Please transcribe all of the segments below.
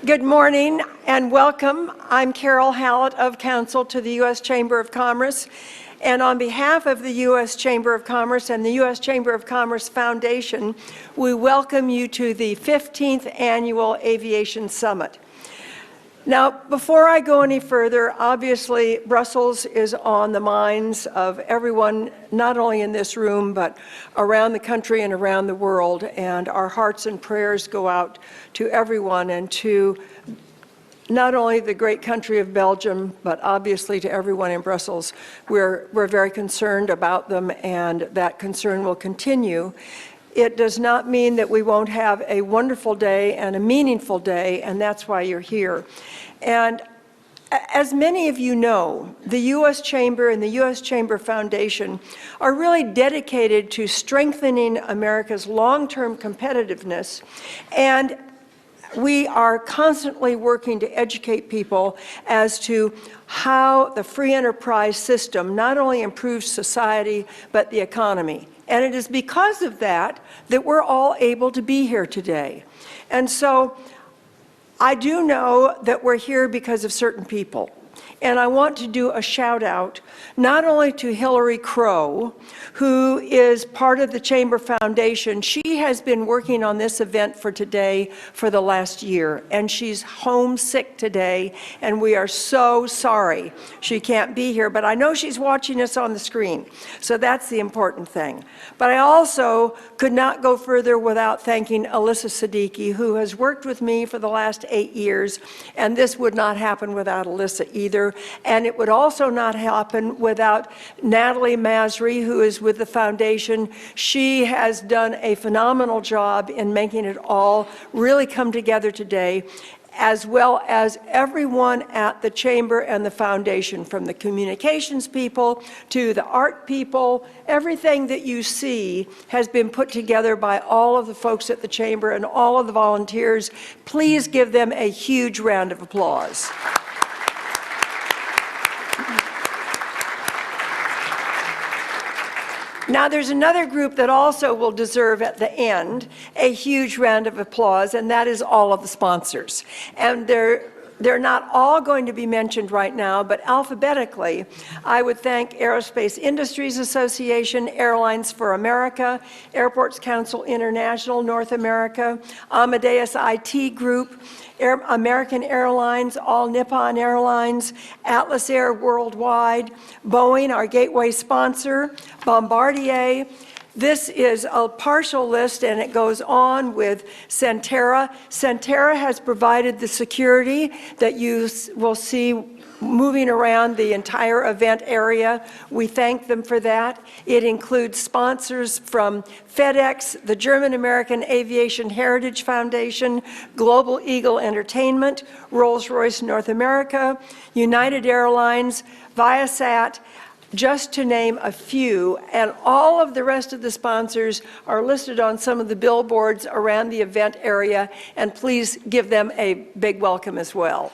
Good morning and welcome. I'm Carol Hallett of Council to the U.S. Chamber of Commerce. And on behalf of the U.S. Chamber of Commerce and the U.S. Chamber of Commerce Foundation, we welcome you to the 15th Annual Aviation Summit. Now, before I go any further, obviously Brussels is on the minds of everyone, not only in this room, but around the country and around the world. And our hearts and prayers go out to everyone and to not only the great country of Belgium, but obviously to everyone in Brussels. We're very concerned about them, and that concern will continue. It does not mean that we won't have a wonderful day and a meaningful day, and that's why you're here. And as many of you know, the U.S. Chamber and the U.S. Chamber Foundation are really dedicated to strengthening America's long-term competitiveness, and we are constantly working to educate people as to how the free enterprise system not only improves society, but the economy. And it is because of that that we're all able to be here today. And so I do know that we're here because of certain people. And I want to do a shout out not only to Hilary Crowe, who is part of the Chamber Foundation. She has been working on this event for today for the last year, and she's homesick today, and we are so sorry she can't be here, but I know she's watching us on the screen, so that's the important thing. But I also could not go further without thanking Alyssa Siddiqui, who has worked with me for the last 8 years, and this would not happen without Alyssa either. And it would also not happen without Natalie Masri, who is with the foundation. She has done a phenomenal job in making it all really come together today, as well as everyone at the Chamber and the Foundation, from the communications people to the art people. Everything that you see has been put together by all of the folks at the Chamber and all of the volunteers. Please give them a huge round of applause. Now, there's another group that also will deserve at the end a huge round of applause, and that is all of the sponsors. And they're not all going to be mentioned right now, but alphabetically, I would thank Aerospace Industries Association, Airlines for America, Airports Council International North America, Amadeus IT Group, American Airlines, All Nippon Airlines, Atlas Air Worldwide, Boeing, our gateway sponsor, Bombardier. This is a partial list, and it goes on with Centera. Centera has provided the security that you will see moving around the entire event area. We thank them for that. It includes sponsors from FedEx, the German-American Aviation Heritage Foundation, Global Eagle Entertainment, Rolls-Royce North America, United Airlines, Viasat, just to name a few, and all of the rest of the sponsors are listed on some of the billboards around the event area, and please give them a big welcome as well.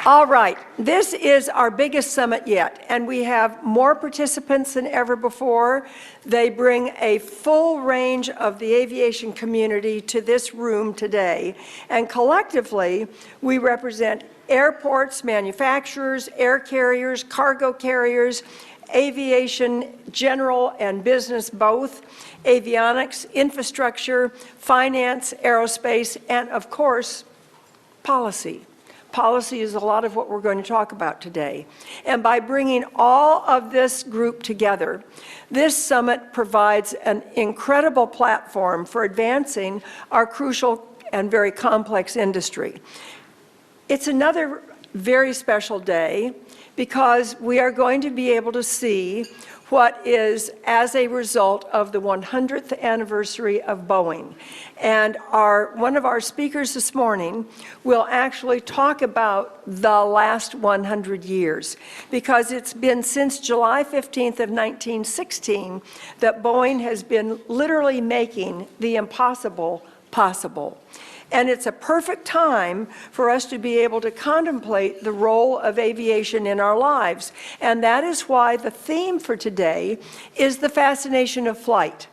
All right, this is our biggest summit yet, and we have more participants than ever before. They bring a full range of the aviation community to this room today, and collectively, we represent airports, manufacturers, air carriers, cargo carriers, aviation, general and business both, avionics, infrastructure, finance, aerospace, and of course, policy. Policy is a lot of what we're going to talk about today. And by bringing all of this group together, this summit provides an incredible platform for advancing our crucial and very complex industry. It's another very special day because we are going to be able to see what is as a result of the 100th anniversary of Boeing. And one of our speakers this morning will actually talk about the last 100 years, because it's been since July 15th of 1916 that Boeing has been literally making the impossible possible. And it's a perfect time for us to be able to contemplate the role of aviation in our lives. And that is why the theme for today is the fascination of flight.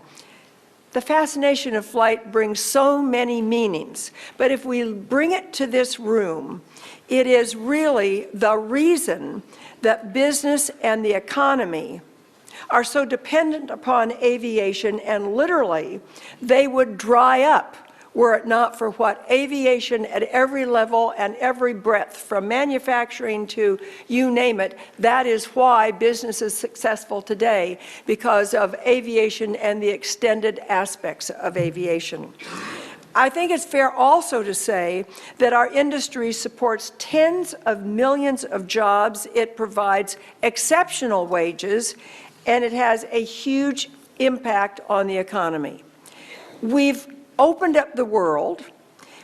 The fascination of flight brings so many meanings, but if we bring it to this room, it is really the reason that business and the economy are so dependent upon aviation, and literally they would dry up were it not for what aviation at every level and every breadth, from manufacturing to you name it, that is why business is successful today, because of aviation and the extended aspects of aviation. I think it's fair also to say that our industry supports tens of millions of jobs, it provides exceptional wages, and it has a huge impact on the economy. We've opened up the world,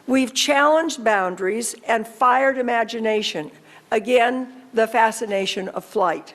we've challenged boundaries and fired imagination. Again, the fascination of flight.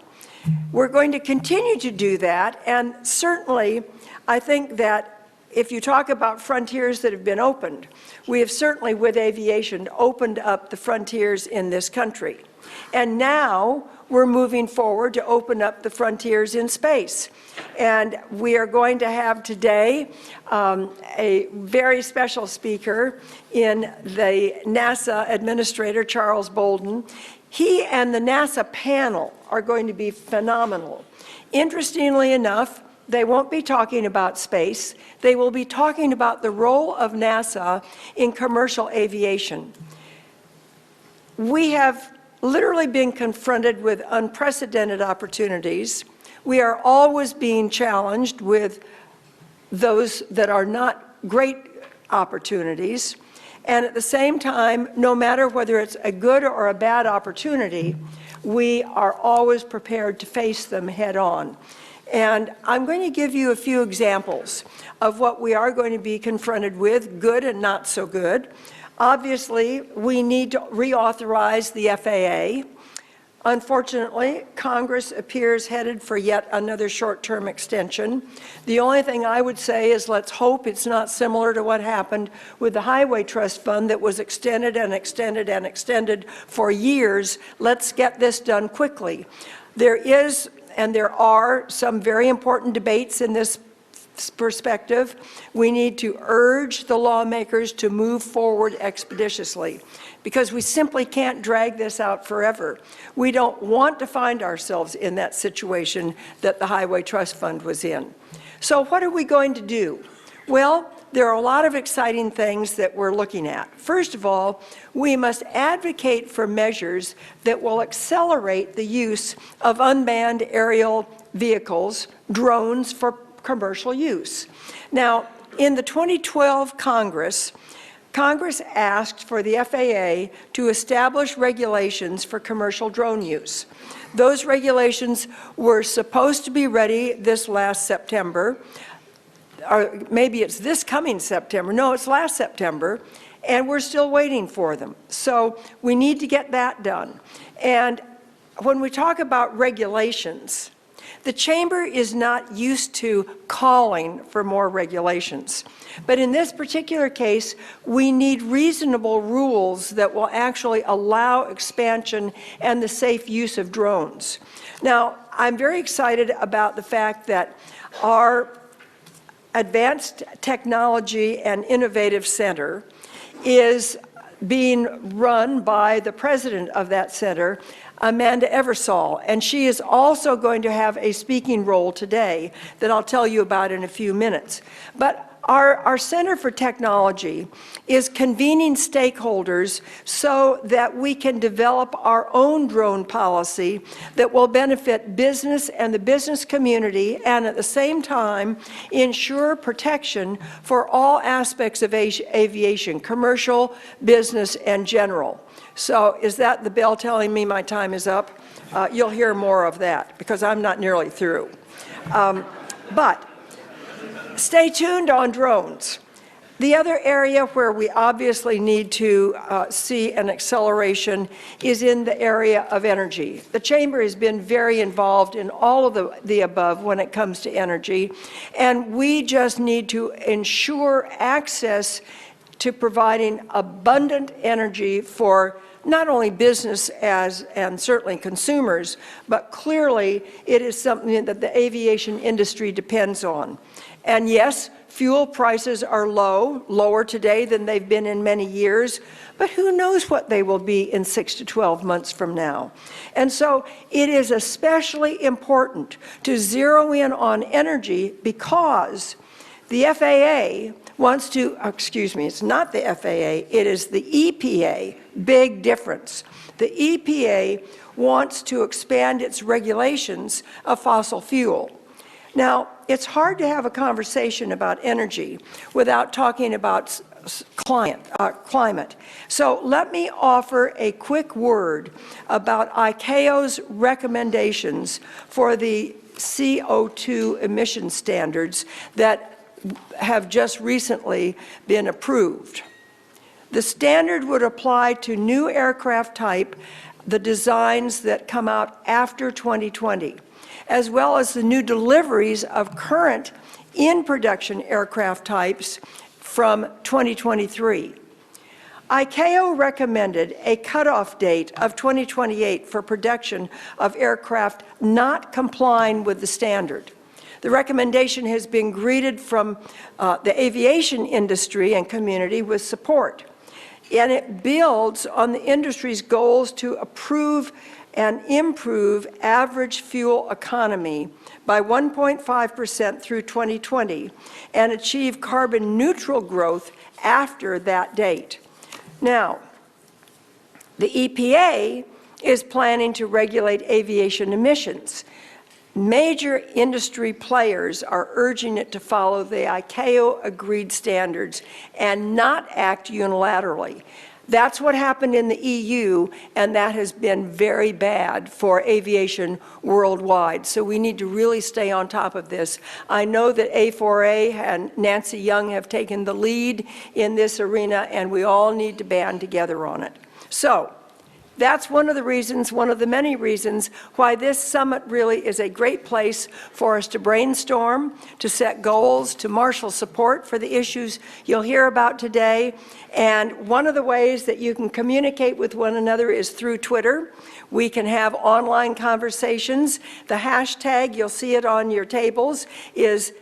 We're going to continue to do that, and certainly I think that if you talk about frontiers that have been opened, we have certainly with aviation opened up the frontiers in this country. And now we're moving forward to open up the frontiers in space. And we are going to have today a very special speaker in the NASA administrator, Charles Bolden. He and the NASA panel are going to be phenomenal. Interestingly enough, they won't be talking about space. They will be talking about the role of NASA in commercial aviation. We have literally been confronted with unprecedented opportunities. We are always being challenged with those that are not great opportunities. And at the same time, no matter whether it's a good or a bad opportunity, we are always prepared to face them head on. And I'm going to give you a few examples of what we are going to be confronted with, good and not so good. Obviously, we need to reauthorize the FAA. Unfortunately, Congress appears headed for yet another short-term extension. The only thing I would say is let's hope it's not similar to what happened with the Highway Trust Fund that was extended and extended and extended for years. Let's get this done quickly. There is and there are some very important debates in this perspective. We need to urge the lawmakers to move forward expeditiously, because we simply can't drag this out forever. We don't want to find ourselves in that situation that the Highway Trust Fund was in. So what are we going to do? Well, there are a lot of exciting things that we're looking at. First of all, we must advocate for measures that will accelerate the use of unmanned aerial vehicles, drones, for commercial use. Now, in the 2012 Congress asked for the FAA to establish regulations for commercial drone use. Those regulations were supposed to be ready this last September, or maybe it's this coming September. No, it's last September, and we're still waiting for them. So we need to get that done. And when we talk about regulations, the Chamber is not used to calling for more regulations. But in this particular case, we need reasonable rules that will actually allow expansion and the safe use of drones. Now, I'm very excited about the fact that our Advanced Technology and Innovative Center is being run by the president of that center, Amanda Eversole, and she is also going to have a speaking role today that I'll tell you about in a few minutes. But our Center for Technology is convening stakeholders so that we can develop our own drone policy that will benefit business and the business community, and at the same time ensure protection for all aspects of aviation, commercial, business, and general. So is that the bell telling me my time is up? You'll hear more of that because I'm not nearly through. But stay tuned on drones. The other area where we obviously need to see an acceleration is in the area of energy. The Chamber has been very involved in all of the above when it comes to energy, and we just need to ensure access to providing abundant energy for not only business and certainly consumers, but clearly it is something that the aviation industry depends on. And yes, fuel prices are low, lower today than they've been in many years, but who knows what they will be in 6 to 12 months from now. And so it is especially important to zero in on energy because the FAA wants to, it's not the FAA, it is the EPA, big difference. The EPA wants to expand its regulations of fossil fuel. Now, it's hard to have a conversation about energy without talking about climate. So let me offer a quick word about ICAO's recommendations for the CO2 emission standards that have just recently been approved. The standard would apply to new aircraft type, the designs that come out after 2020, as well as the new deliveries of current in-production aircraft types from 2023. ICAO recommended a cutoff date of 2028 for production of aircraft not complying with the standard. The recommendation has been greeted from the aviation industry and community with support, and it builds on the industry's goals to approve and improve average fuel economy by 1.5% through 2020 and achieve carbon neutral growth after that date. Now, the EPA is planning to regulate aviation emissions. Major industry players are urging it to follow the ICAO-agreed standards and not act unilaterally. That's what happened in the EU, and that has been very bad for aviation worldwide. So we need to really stay on top of this. I know that A4A and Nancy Young have taken the lead in this arena, and we all need to band together on it. So that's one of the reasons, one of the many reasons, why this summit really is a great place for us to brainstorm, to set goals, to marshal support for the issues you'll hear about today. And one of the ways that you can communicate with one another is through Twitter. We can have online conversations. The hashtag, you'll see it on your tables, is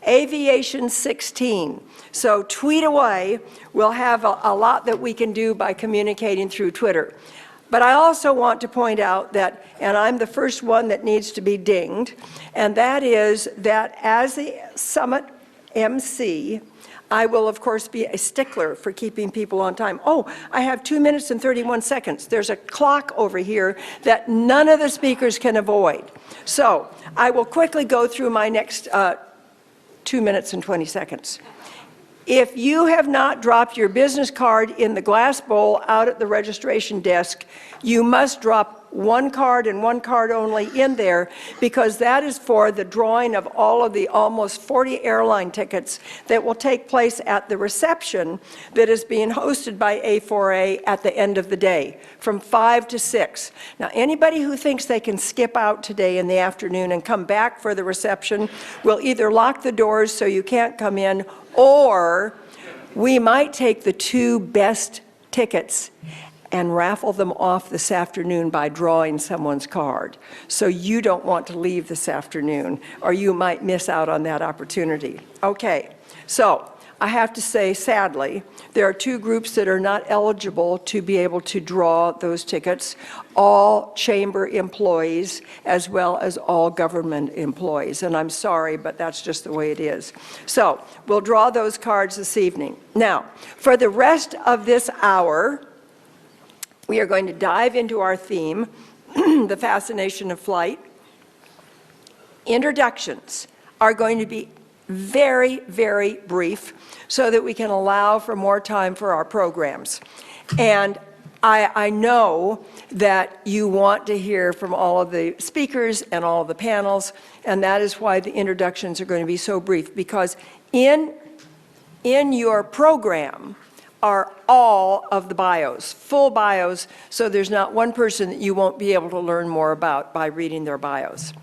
Aviation16. So tweet away. We'll have a lot that we can do by communicating through Twitter. But I also want to point out that, and I'm the first one that needs to be dinged, and that is that as the summit MC, I will, of course, be a stickler for keeping people on time. Oh, I have 2 minutes and 31 seconds. There's a clock over here that none of the speakers can avoid. So I will quickly go through my next 2 minutes and 20 seconds. If you have not dropped your business card in the glass bowl out at the registration desk, you must drop one card and one card only in there, because that is for the drawing of all of the almost 40 airline tickets that will take place at the reception that is being hosted by A4A at the end of the day from 5 to 6. Now, anybody who thinks they can skip out today in the afternoon and come back for the reception will either lock the doors so you can't come in, or we might take the 2 best tickets and raffle them off this afternoon by drawing someone's card. So you don't want to leave this afternoon, or you might miss out on that opportunity. Okay, so I have to say, sadly, there are 2 groups that are not eligible to be able to draw those tickets: all chamber employees as well as all government employees. And I'm sorry, but that's just the way it is. So we'll draw those cards this evening. Now, for the rest of this hour, we are going to dive into our theme, the fascination of flight. Introductions are going to be very, very brief so that we can allow for more time for our programs. And I know that you want to hear from all of the speakers and all of the panels, and that is why the introductions are going to be so brief, because in your program are all of the bios, full bios, so there's not one person that you won't be able to learn more about by reading their bios.